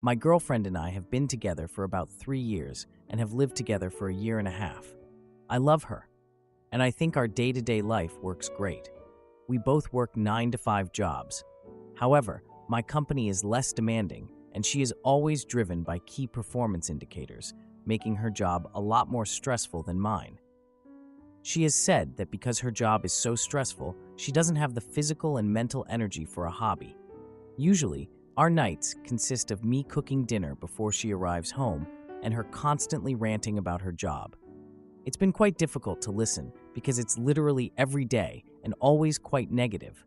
My girlfriend and I have been together for about 3 years and have lived together for a year and a half. I love her, and I think our day-to-day life works great. We both work 9 to 5 jobs. However, my company is less demanding, and she is always driven by key performance indicators, making her job a lot more stressful than mine. She has said that because her job is so stressful, she doesn't have the physical and mental energy for a hobby. Usually, our nights consist of me cooking dinner before she arrives home and her constantly ranting about her job. It's been quite difficult to listen because it's literally every day and always quite negative.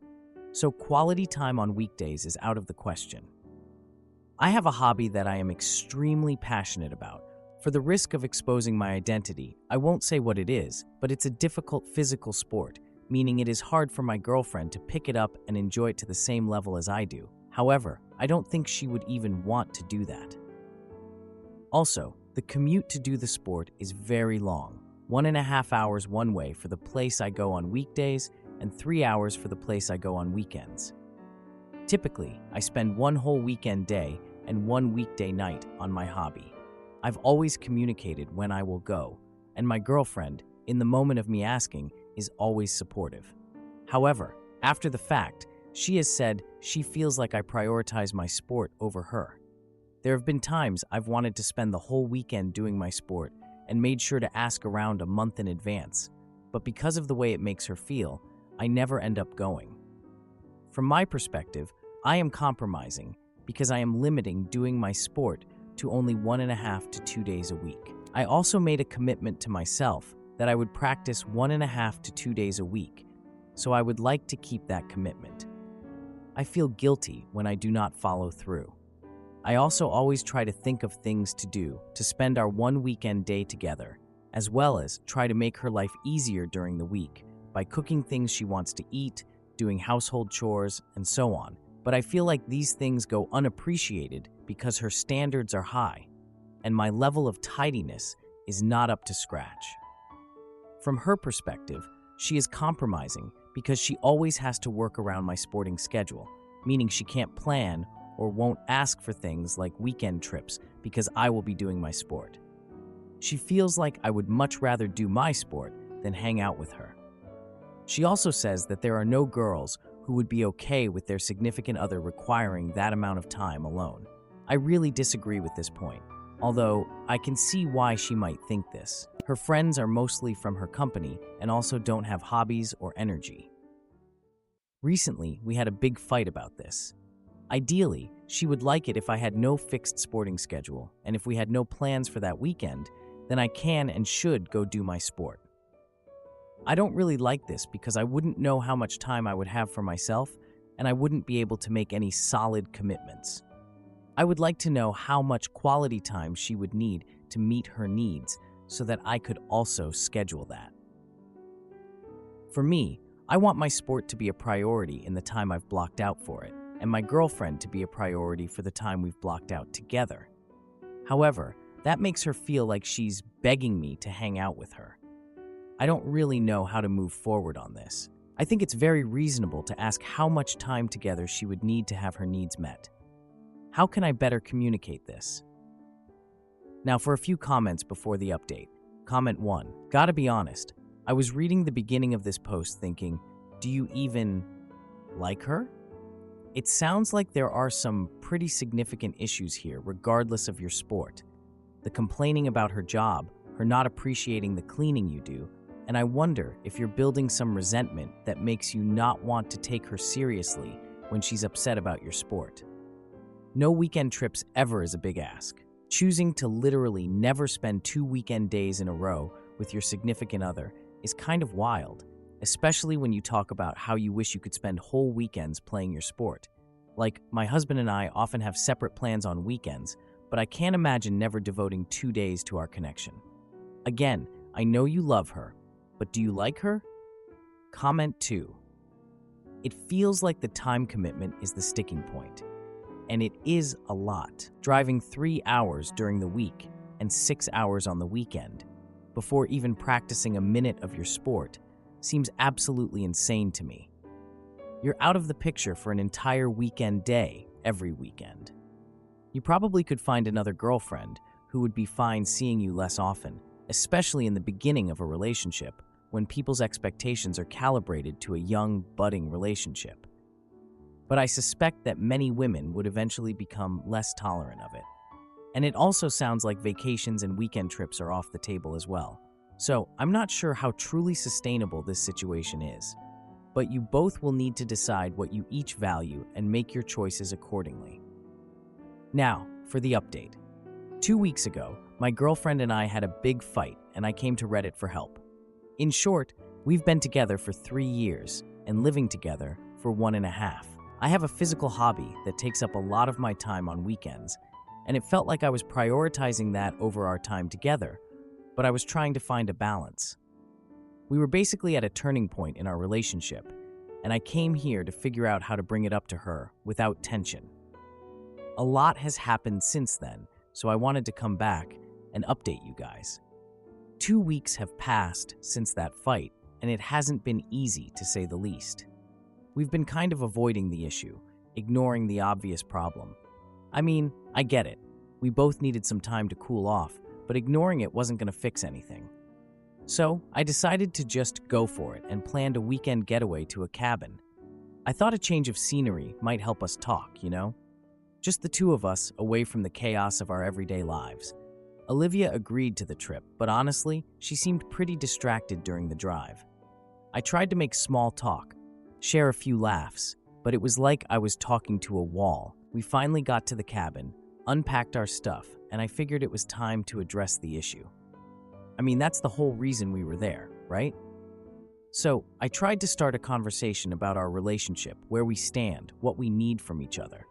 So quality time on weekdays is out of the question. I have a hobby that I am extremely passionate about. For the risk of exposing my identity, I won't say what it is, but it's a difficult physical sport, meaning it is hard for my girlfriend to pick it up and enjoy it to the same level as I do. However, I don't think she would even want to do that. Also, the commute to do the sport is very long, 1.5 hours one way for the place I go on weekdays and 3 hours for the place I go on weekends. Typically, I spend one whole weekend day and one weekday night on my hobby. I've always communicated when I will go, and my girlfriend, in the moment of me asking, is always supportive. However, after the fact, she has said she feels like I prioritize my sport over her. There have been times I've wanted to spend the whole weekend doing my sport and made sure to ask around a month in advance, but because of the way it makes her feel, I never end up going. From my perspective, I am compromising because I am limiting doing my sport to only 1.5 to 2 days a week. I also made a commitment to myself that I would practice 1.5 to 2 days a week, so I would like to keep that commitment. I feel guilty when I do not follow through. I also always try to think of things to do to spend our one weekend day together, as well as try to make her life easier during the week by cooking things she wants to eat, doing household chores, and so on. But I feel like these things go unappreciated because her standards are high, and my level of tidiness is not up to scratch. From her perspective, she is compromising because she always has to work around my sporting schedule, meaning she can't plan or won't ask for things like weekend trips because I will be doing my sport. She feels like I would much rather do my sport than hang out with her. She also says that there are no girls who would be okay with their significant other requiring that amount of time alone. I really disagree with this point, although I can see why she might think this. Her friends are mostly from her company and also don't have hobbies or energy. Recently, we had a big fight about this. Ideally, she would like it if I had no fixed sporting schedule, and if we had no plans for that weekend, then I can and should go do my sport. I don't really like this because I wouldn't know how much time I would have for myself, and I wouldn't be able to make any solid commitments. I would like to know how much quality time she would need to meet her needs so that I could also schedule that. For me, I want my sport to be a priority in the time I've blocked out for it, and my girlfriend to be a priority for the time we've blocked out together. However, that makes her feel like she's begging me to hang out with her. I don't really know how to move forward on this. I think it's very reasonable to ask how much time together she would need to have her needs met. How can I better communicate this? Now for a few comments before the update. Comment 1. Gotta be honest, I was reading the beginning of this post thinking, do you even like her? It sounds like there are some pretty significant issues here regardless of your sport. The complaining about her job, her not appreciating the cleaning you do, and I wonder if you're building some resentment that makes you not want to take her seriously when she's upset about your sport. No weekend trips ever is a big ask. Choosing to literally never spend 2 weekend days in a row with your significant other is kind of wild, especially when you talk about how you wish you could spend whole weekends playing your sport. Like, my husband and I often have separate plans on weekends, but I can't imagine never devoting 2 days to our connection. Again, I know you love her, but do you like her? Comment 2. It feels like the time commitment is the sticking point. And it is a lot. Driving 3 hours during the week and 6 hours on the weekend before even practicing a minute of your sport seems absolutely insane to me. You're out of the picture for an entire weekend day every weekend. You probably could find another girlfriend who would be fine seeing you less often, especially in the beginning of a relationship when people's expectations are calibrated to a young, budding relationship. But I suspect that many women would eventually become less tolerant of it. And it also sounds like vacations and weekend trips are off the table as well. So I'm not sure how truly sustainable this situation is. But you both will need to decide what you each value and make your choices accordingly. Now, for the update. 2 weeks ago, my girlfriend and I had a big fight, and I came to Reddit for help. In short, we've been together for 3 years and living together for 1.5. I have a physical hobby that takes up a lot of my time on weekends, and it felt like I was prioritizing that over our time together, but I was trying to find a balance. We were basically at a turning point in our relationship, and I came here to figure out how to bring it up to her without tension. A lot has happened since then, so I wanted to come back and update you guys. 2 weeks have passed since that fight, and it hasn't been easy to say the least. We've been kind of avoiding the issue, ignoring the obvious problem. I mean, I get it. We both needed some time to cool off, but ignoring it wasn't going to fix anything. So, I decided to just go for it and planned a weekend getaway to a cabin. I thought a change of scenery might help us talk, Just the two of us, away from the chaos of our everyday lives. Olivia agreed to the trip, but honestly, she seemed pretty distracted during the drive. I tried to make small talk, share a few laughs, but it was like I was talking to a wall. We finally got to the cabin, unpacked our stuff, and I figured it was time to address the issue. I mean, that's the whole reason we were there, right? So, I tried to start a conversation about our relationship, where we stand, what we need from each other.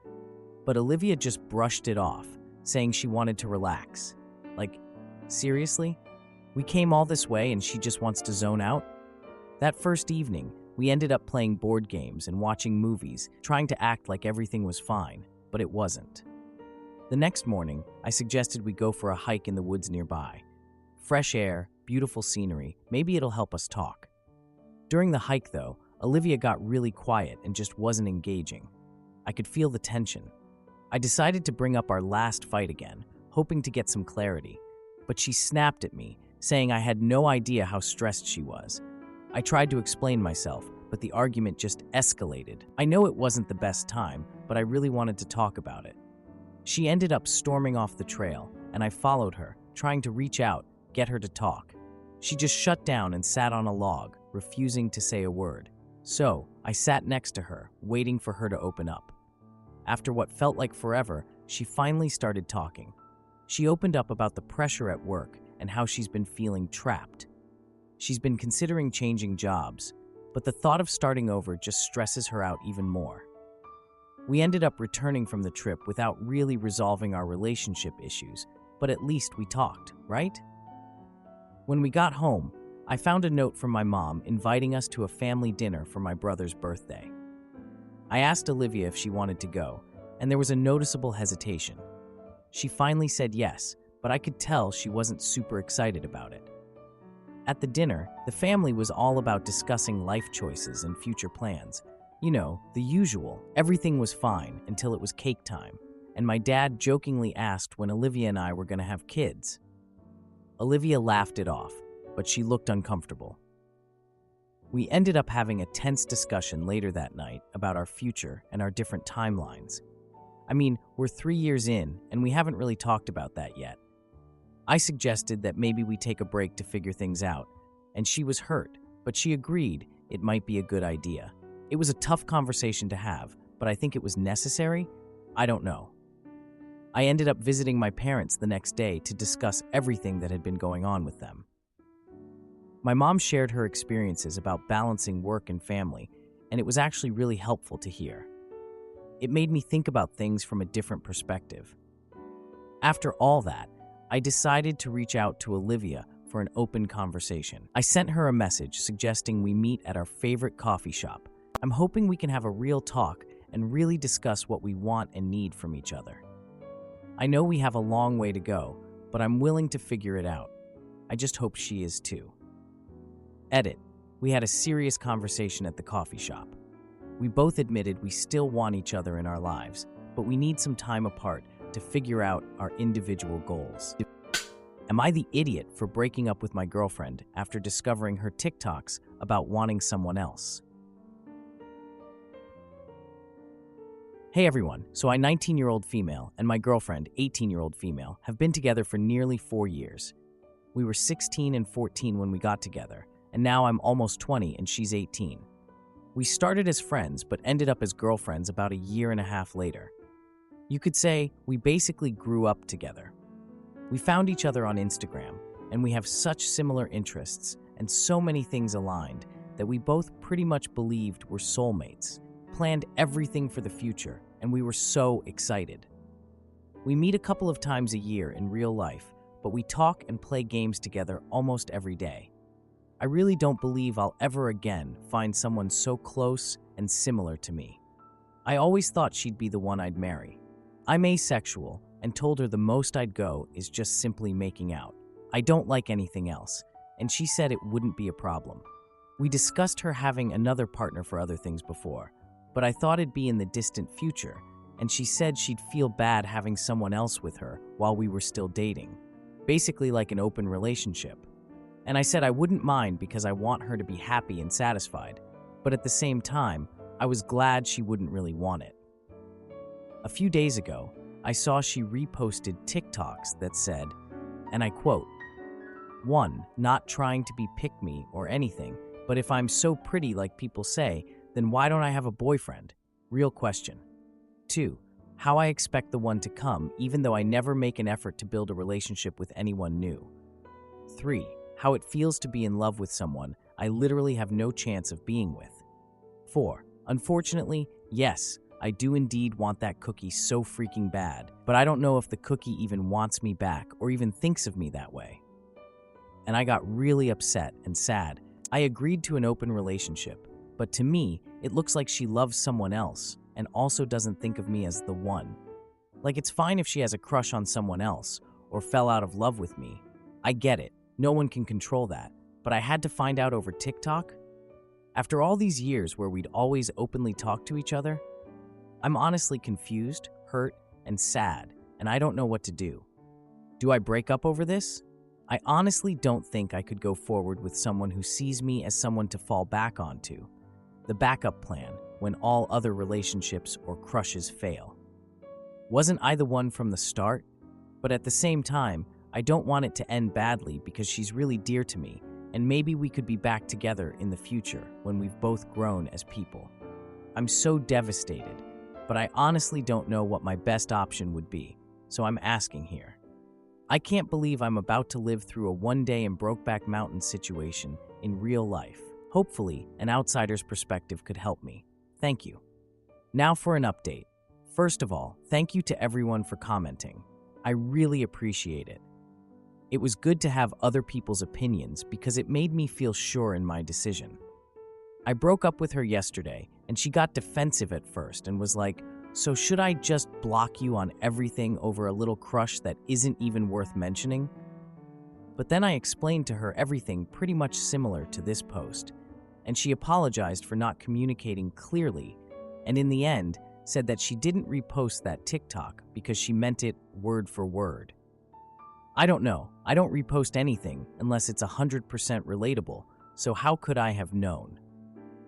But Olivia just brushed it off, saying she wanted to relax. Like, seriously? We came all this way and she just wants to zone out? That first evening, we ended up playing board games and watching movies, trying to act like everything was fine, but it wasn't. The next morning, I suggested we go for a hike in the woods nearby. Fresh air, beautiful scenery, maybe it'll help us talk. During the hike, though, Olivia got really quiet and just wasn't engaging. I could feel the tension. I decided to bring up our last fight again, hoping to get some clarity, but she snapped at me, saying I had no idea how stressed she was. I tried to explain myself, but the argument just escalated. I know it wasn't the best time, but I really wanted to talk about it. She ended up storming off the trail, and I followed her, trying to reach out, get her to talk. She just shut down and sat on a log, refusing to say a word. So, I sat next to her, waiting for her to open up. After what felt like forever, she finally started talking. She opened up about the pressure at work and how she's been feeling trapped. She's been considering changing jobs, but the thought of starting over just stresses her out even more. We ended up returning from the trip without really resolving our relationship issues, but at least we talked, right? When we got home, I found a note from my mom inviting us to a family dinner for my brother's birthday. I asked Olivia if she wanted to go, and there was a noticeable hesitation. She finally said yes, but I could tell she wasn't super excited about it. At the dinner, the family was all about discussing life choices and future plans. The usual. Everything was fine until it was cake time, and my dad jokingly asked when Olivia and I were going to have kids. Olivia laughed it off, but she looked uncomfortable. We ended up having a tense discussion later that night about our future and our different timelines. I mean, we're 3 years in, and we haven't really talked about that yet. I suggested that maybe we take a break to figure things out, and she was hurt, but she agreed it might be a good idea. It was a tough conversation to have, but I think it was necessary. I don't know. I ended up visiting my parents the next day to discuss everything that had been going on with them. My mom shared her experiences about balancing work and family, and it was actually really helpful to hear. It made me think about things from a different perspective. After all that, I decided to reach out to Olivia for an open conversation. I sent her a message suggesting we meet at our favorite coffee shop. I'm hoping we can have a real talk and really discuss what we want and need from each other. I know we have a long way to go, but I'm willing to figure it out. I just hope she is too. Edit. We had a serious conversation at the coffee shop. We both admitted we still want each other in our lives, but we need some time apart to figure out our individual goals. Am I the idiot for breaking up with my girlfriend after discovering her TikToks about wanting someone else? Hey everyone, so I 19-year-old female and my girlfriend, 18-year-old female, have been together for nearly 4 years. We were 16 and 14 when we got together, and now I'm almost 20 and she's 18. We started as friends but ended up as girlfriends about a year and a half later. You could say we basically grew up together. We found each other on Instagram, and we have such similar interests and so many things aligned that we both pretty much believed we're soulmates, planned everything for the future, and we were so excited. We meet a couple of times a year in real life, but we talk and play games together almost every day. I really don't believe I'll ever again find someone so close and similar to me. I always thought she'd be the one I'd marry. I'm asexual and told her the most I'd go is just simply making out. I don't like anything else, and she said it wouldn't be a problem. We discussed her having another partner for other things before, but I thought it'd be in the distant future, and she said she'd feel bad having someone else with her while we were still dating, basically like an open relationship. And I said I wouldn't mind because I want her to be happy and satisfied, but at the same time, I was glad she wouldn't really want it. A few days ago, I saw she reposted TikToks that said, and I quote, 1. Not trying to be pick-me or anything, but if I'm so pretty like people say, then why don't I have a boyfriend? Real question. 2. How I expect the one to come even though I never make an effort to build a relationship with anyone new. 3. How it feels to be in love with someone I literally have no chance of being with. 4. Unfortunately, yes, I do indeed want that cookie so freaking bad, but I don't know if the cookie even wants me back or even thinks of me that way. And I got really upset and sad. I agreed to an open relationship, but to me, it looks like she loves someone else and also doesn't think of me as the one. Like, it's fine if she has a crush on someone else or fell out of love with me. I get it. No one can control that. But I had to find out over TikTok? After all these years where we'd always openly talk to each other, I'm honestly confused, hurt, and sad, and I don't know what to do. Do I break up over this? I honestly don't think I could go forward with someone who sees me as someone to fall back onto. The backup plan when all other relationships or crushes fail. Wasn't I the one from the start? But at the same time, I don't want it to end badly because she's really dear to me, and maybe we could be back together in the future when we've both grown as people. I'm so devastated, but I honestly don't know what my best option would be, so I'm asking here. I can't believe I'm about to live through a one-day in Brokeback Mountain situation in real life. Hopefully, an outsider's perspective could help me. Thank you. Now for an update. First of all, thank you to everyone for commenting. I really appreciate it. It was good to have other people's opinions because it made me feel sure in my decision. I broke up with her yesterday, and she got defensive at first and was like, "So should I just block you on everything over a little crush that isn't even worth mentioning?" But then I explained to her everything pretty much similar to this post, and she apologized for not communicating clearly, and in the end, said that she didn't repost that TikTok because she meant it word for word. I don't know. I don't repost anything unless it's 100% relatable, so how could I have known?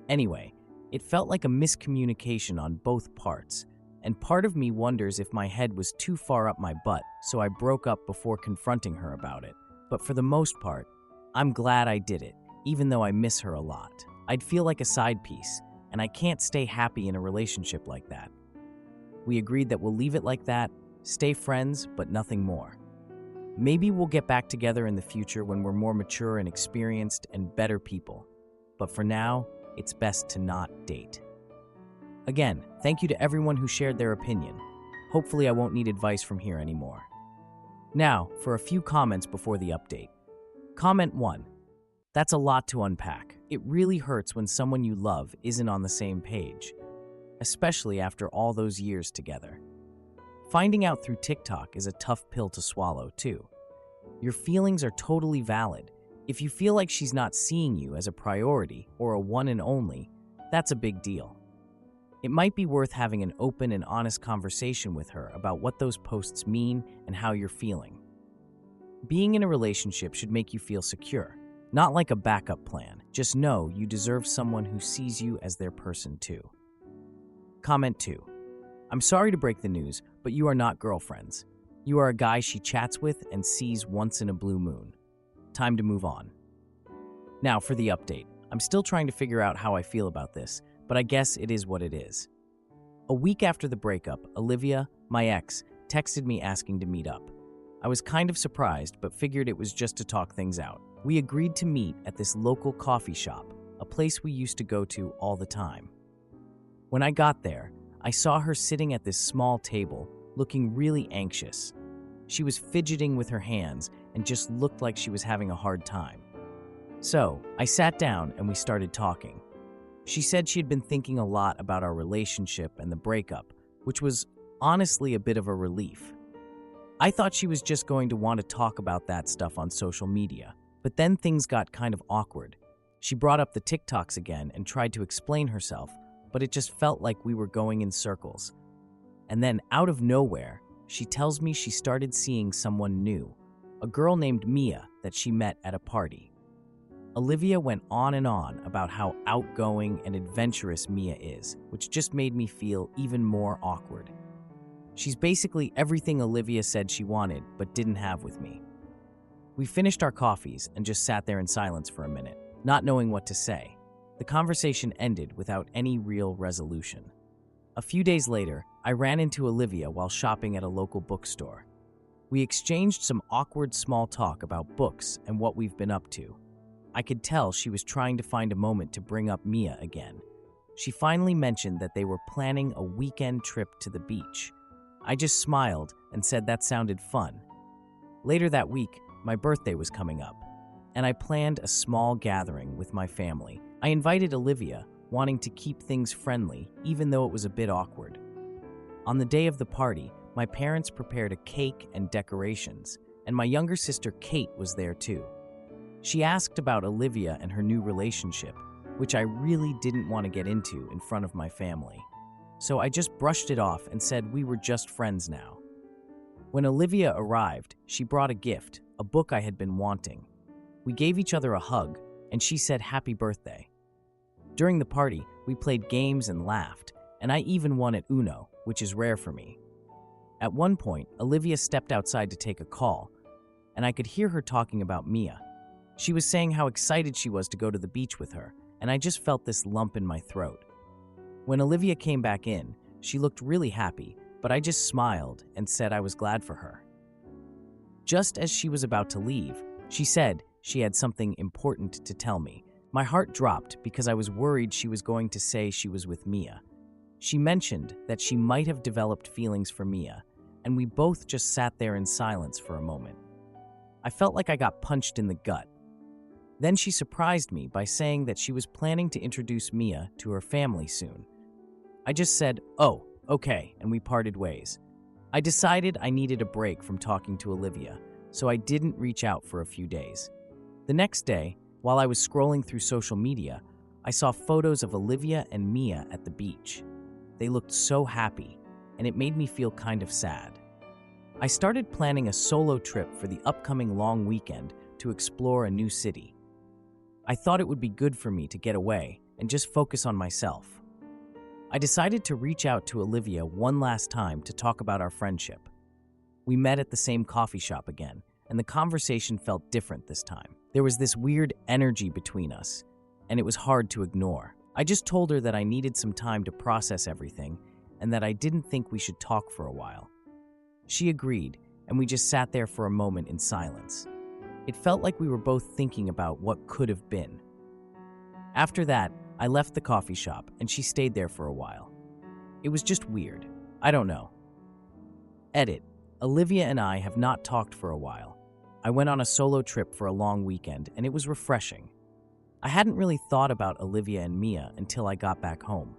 Anyway, it felt like a miscommunication on both parts, and part of me wonders if my head was too far up my butt, so I broke up before confronting her about it. But for the most part, I'm glad I did it, even though I miss her a lot. I'd feel like a side piece, and I can't stay happy in a relationship like that. We agreed that we'll leave it like that, stay friends, but nothing more. Maybe we'll get back together in the future when we're more mature and experienced and better people. But for now, it's best to not date. Again, thank you to everyone who shared their opinion. Hopefully I won't need advice from here anymore. Now, for a few comments before the update. Comment 1. That's a lot to unpack. It really hurts when someone you love isn't on the same page, especially after all those years together. Finding out through TikTok is a tough pill to swallow, too. Your feelings are totally valid. If you feel like she's not seeing you as a priority or a one and only, that's a big deal. It might be worth having an open and honest conversation with her about what those posts mean and how you're feeling. Being in a relationship should make you feel secure, not like a backup plan. Just know you deserve someone who sees you as their person too. Comment 2. I'm sorry to break the news, but you are not girlfriends. You are a guy she chats with and sees once in a blue moon. Time to move on. Now for the update. I'm still trying to figure out how I feel about this, but I guess it is what it is. A week after the breakup, Olivia, my ex, texted me asking to meet up. I was kind of surprised, but figured it was just to talk things out. We agreed to meet at this local coffee shop, a place we used to go to all the time. When I got there, I saw her sitting at this small table, looking really anxious. She was fidgeting with her hands and just looked like she was having a hard time. So, I sat down and we started talking. She said she had been thinking a lot about our relationship and the breakup, which was honestly a bit of a relief. I thought she was just going to want to talk about that stuff on social media, but then things got kind of awkward. She brought up the TikToks again and tried to explain herself, but it just felt like we were going in circles. And then, out of nowhere, she tells me she started seeing someone new, a girl named Mia that she met at a party. Olivia went on and on about how outgoing and adventurous Mia is, which just made me feel even more awkward. She's basically everything Olivia said she wanted but didn't have with me. We finished our coffees and just sat there in silence for a minute, not knowing what to say. The conversation ended without any real resolution. A few days later, I ran into Olivia while shopping at a local bookstore. We exchanged some awkward small talk about books and what we've been up to. I could tell she was trying to find a moment to bring up Mia again. She finally mentioned that they were planning a weekend trip to the beach. I just smiled and said that sounded fun. Later that week, my birthday was coming up, and I planned a small gathering with my family. I invited Olivia, wanting to keep things friendly, even though it was a bit awkward. On the day of the party, my parents prepared a cake and decorations, and my younger sister Kate was there too. She asked about Olivia and her new relationship, which I really didn't want to get into in front of my family. So I just brushed it off and said we were just friends now. When Olivia arrived, she brought a gift, a book I had been wanting. We gave each other a hug, and she said happy birthday. During the party, we played games and laughed, and I even won at Uno, which is rare for me. At one point, Olivia stepped outside to take a call, and I could hear her talking about Mia. She was saying how excited she was to go to the beach with her, and I just felt this lump in my throat. When Olivia came back in, she looked really happy, but I just smiled and said I was glad for her. Just as she was about to leave, she said she had something important to tell me. My heart dropped because I was worried she was going to say she was with Mia. She mentioned that she might have developed feelings for Mia, and we both just sat there in silence for a moment. I felt like I got punched in the gut. Then she surprised me by saying that she was planning to introduce Mia to her family soon. I just said, "Oh, okay," and we parted ways. I decided I needed a break from talking to Olivia, so I didn't reach out for a few days. The next day, while I was scrolling through social media, I saw photos of Olivia and Mia at the beach. They looked so happy, and it made me feel kind of sad. I started planning a solo trip for the upcoming long weekend to explore a new city. I thought it would be good for me to get away and just focus on myself. I decided to reach out to Olivia one last time to talk about our friendship. We met at the same coffee shop again, and the conversation felt different this time. There was this weird energy between us, and it was hard to ignore. I just told her that I needed some time to process everything and that I didn't think we should talk for a while. She agreed, and we just sat there for a moment in silence. It felt like we were both thinking about what could have been. After that, I left the coffee shop, and she stayed there for a while. It was just weird. I don't know. Edit. Olivia and I have not talked for a while. I went on a solo trip for a long weekend, and it was refreshing. I hadn't really thought about Olivia and Mia until I got back home.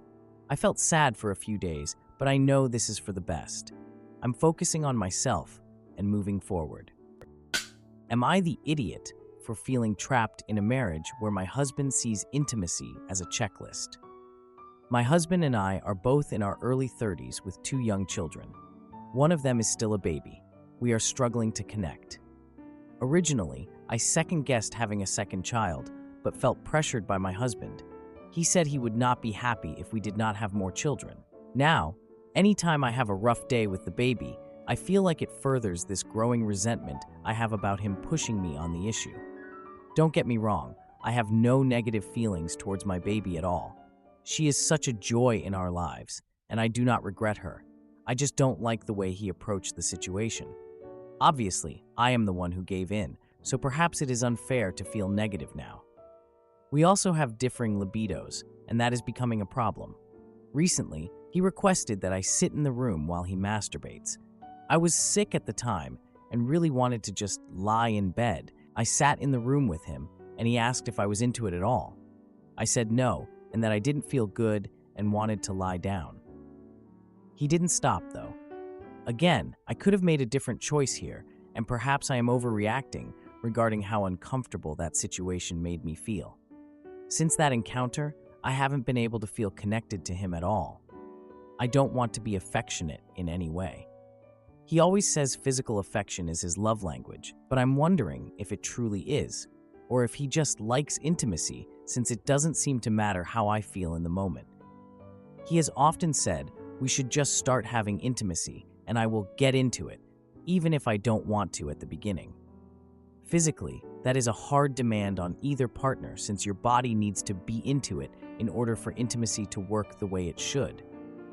I felt sad for a few days, but I know this is for the best. I'm focusing on myself and moving forward. Am I the idiot for feeling trapped in a marriage where my husband sees intimacy as a checklist? My husband and I are both in our early 30s with 2 young children. One of them is still a baby. We are struggling to connect. Originally, I second-guessed having a second child, but felt pressured by my husband. He said he would not be happy if we did not have more children. Now, anytime I have a rough day with the baby, I feel like it furthers this growing resentment I have about him pushing me on the issue. Don't get me wrong, I have no negative feelings towards my baby at all. She is such a joy in our lives, and I do not regret her. I just don't like the way he approached the situation. Obviously, I am the one who gave in, so perhaps it is unfair to feel negative now. We also have differing libidos, and that is becoming a problem. Recently, he requested that I sit in the room while he masturbates. I was sick at the time and really wanted to just lie in bed. I sat in the room with him, and he asked if I was into it at all. I said no, and that I didn't feel good and wanted to lie down. He didn't stop, though. Again, I could have made a different choice here, and perhaps I am overreacting regarding how uncomfortable that situation made me feel. Since that encounter, I haven't been able to feel connected to him at all. I don't want to be affectionate in any way. He always says physical affection is his love language, but I'm wondering if it truly is, or if he just likes intimacy since it doesn't seem to matter how I feel in the moment. He has often said we should just start having intimacy and I will get into it, even if I don't want to at the beginning. Physically, that is a hard demand on either partner since your body needs to be into it in order for intimacy to work the way it should,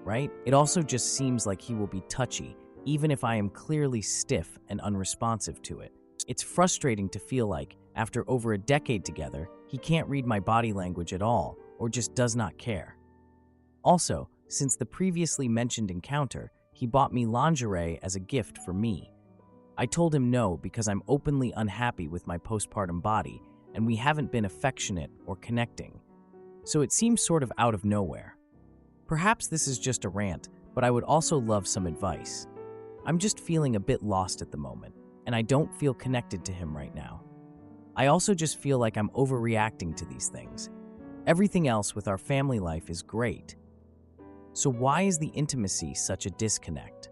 right? It also just seems like he will be touchy, even if I am clearly stiff and unresponsive to it. It's frustrating to feel like, after over a decade together, he can't read my body language at all or just does not care. Also, since the previously mentioned encounter, he bought me lingerie as a gift for me. I told him no because I'm openly unhappy with my postpartum body and we haven't been affectionate or connecting. So it seems sort of out of nowhere. Perhaps this is just a rant, but I would also love some advice. I'm just feeling a bit lost at the moment, and I don't feel connected to him right now. I also just feel like I'm overreacting to these things. Everything else with our family life is great. So why is the intimacy such a disconnect?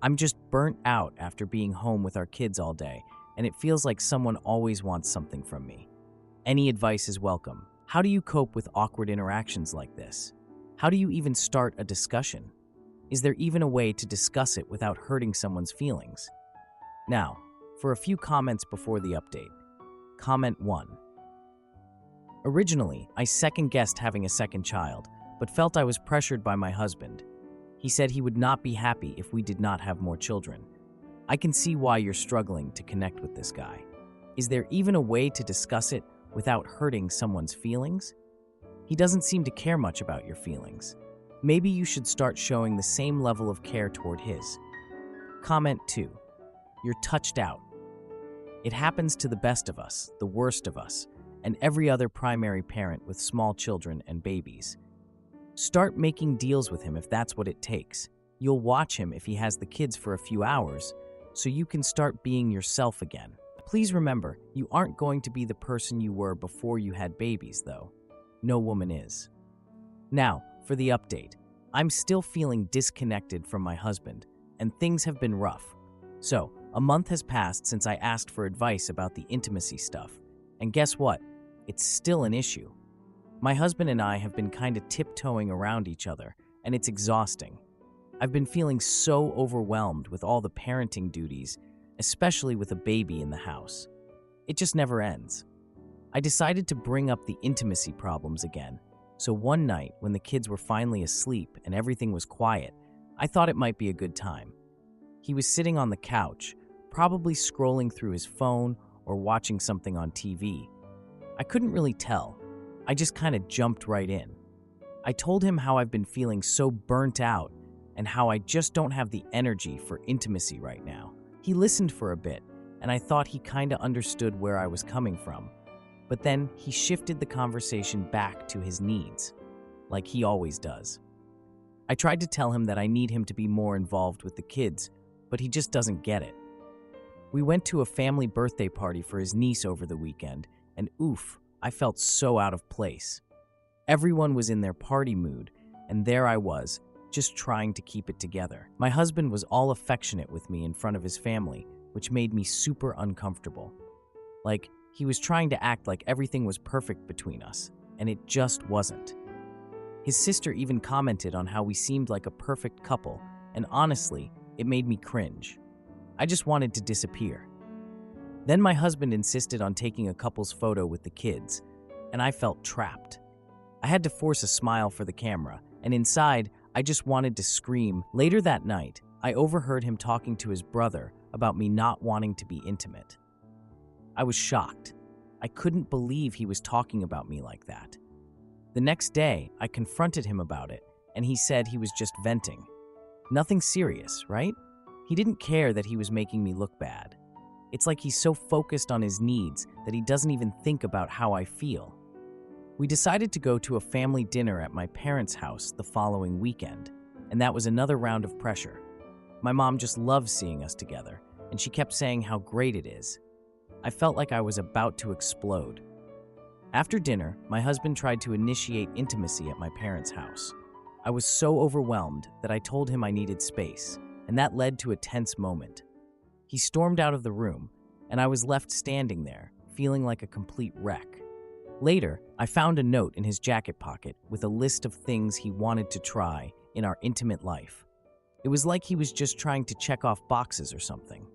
I'm just burnt out after being home with our kids all day, and it feels like someone always wants something from me. Any advice is welcome. How do you cope with awkward interactions like this? How do you even start a discussion? Is there even a way to discuss it without hurting someone's feelings? Now, for a few comments before the update. Comment 1. Originally, I second-guessed having a second child, but felt I was pressured by my husband. He said he would not be happy if we did not have more children. I can see why you're struggling to connect with this guy. Is there even a way to discuss it without hurting someone's feelings? He doesn't seem to care much about your feelings. Maybe you should start showing the same level of care toward his. Comment 2. You're touched out. It happens to the best of us, the worst of us, and every other primary parent with small children and babies. Start making deals with him if that's what it takes. You'll watch him if he has the kids for a few hours, so you can start being yourself again. Please remember, you aren't going to be the person you were before you had babies, though. No woman is. Now, for the update. I'm still feeling disconnected from my husband, and things have been rough. So, a month has passed since I asked for advice about the intimacy stuff, and guess what? It's still an issue. My husband and I have been kind of tiptoeing around each other, and it's exhausting. I've been feeling so overwhelmed with all the parenting duties, especially with a baby in the house. It just never ends. I decided to bring up the intimacy problems again, so one night when the kids were finally asleep and everything was quiet, I thought it might be a good time. He was sitting on the couch, probably scrolling through his phone or watching something on TV. I couldn't really tell. I just kind of jumped right in. I told him how I've been feeling so burnt out and how I just don't have the energy for intimacy right now. He listened for a bit, and I thought he kind of understood where I was coming from. But then he shifted the conversation back to his needs, like he always does. I tried to tell him that I need him to be more involved with the kids, but he just doesn't get it. We went to a family birthday party for his niece over the weekend, and oof, I felt so out of place. Everyone was in their party mood, and there I was, just trying to keep it together. My husband was all affectionate with me in front of his family, which made me super uncomfortable. Like, he was trying to act like everything was perfect between us, and it just wasn't. His sister even commented on how we seemed like a perfect couple, and honestly, it made me cringe. I just wanted to disappear. Then my husband insisted on taking a couple's photo with the kids, and I felt trapped. I had to force a smile for the camera, and inside, I just wanted to scream. Later that night, I overheard him talking to his brother about me not wanting to be intimate. I was shocked. I couldn't believe he was talking about me like that. The next day, I confronted him about it, and he said he was just venting. Nothing serious, right? He didn't care that he was making me look bad. It's like he's so focused on his needs that he doesn't even think about how I feel. We decided to go to a family dinner at my parents' house the following weekend, and that was another round of pressure. My mom just loves seeing us together, and she kept saying how great it is. I felt like I was about to explode. After dinner, my husband tried to initiate intimacy at my parents' house. I was so overwhelmed that I told him I needed space, and that led to a tense moment. He stormed out of the room, and I was left standing there, feeling like a complete wreck. Later, I found a note in his jacket pocket with a list of things he wanted to try in our intimate life. It was like he was just trying to check off boxes or something.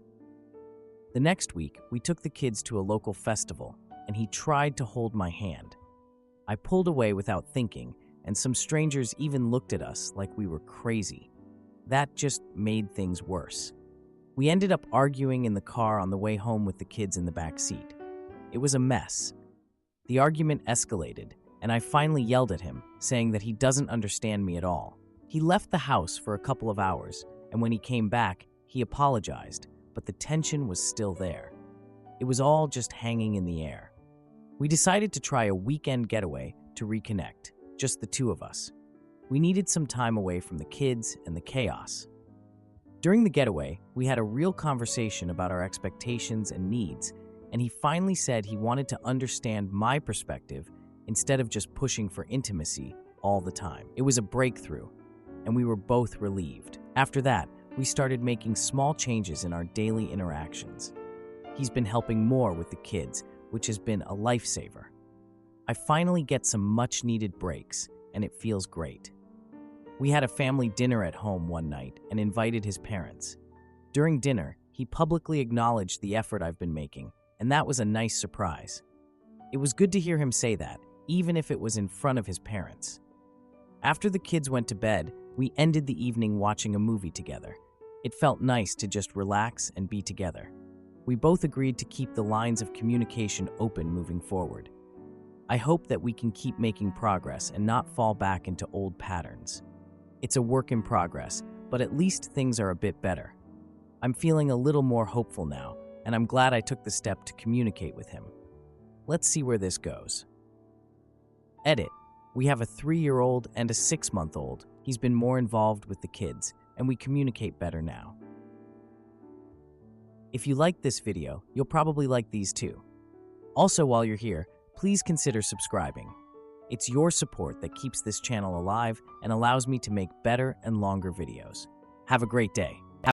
The next week, we took the kids to a local festival, and he tried to hold my hand. I pulled away without thinking, and some strangers even looked at us like we were crazy. That just made things worse. We ended up arguing in the car on the way home with the kids in the back seat. It was a mess. The argument escalated, and I finally yelled at him, saying that he doesn't understand me at all. He left the house for a couple of hours, and when he came back, he apologized, but the tension was still there. It was all just hanging in the air. We decided to try a weekend getaway to reconnect, just the two of us. We needed some time away from the kids and the chaos. During the getaway, we had a real conversation about our expectations and needs, and he finally said he wanted to understand my perspective instead of just pushing for intimacy all the time. It was a breakthrough, and we were both relieved. After that, we started making small changes in our daily interactions. He's been helping more with the kids, which has been a lifesaver. I finally get some much-needed breaks, and it feels great. We had a family dinner at home one night and invited his parents. During dinner, he publicly acknowledged the effort I've been making, and that was a nice surprise. It was good to hear him say that, even if it was in front of his parents. After the kids went to bed, we ended the evening watching a movie together. It felt nice to just relax and be together. We both agreed to keep the lines of communication open moving forward. I hope that we can keep making progress and not fall back into old patterns. It's a work in progress, but at least things are a bit better. I'm feeling a little more hopeful now, and I'm glad I took the step to communicate with him. Let's see where this goes. Edit. We have a 3-year-old and a 6-month-old. He's been more involved with the kids, and we communicate better now. If you liked this video, you'll probably like these too. Also, while you're here, please consider subscribing. It's your support that keeps this channel alive and allows me to make better and longer videos. Have a great day.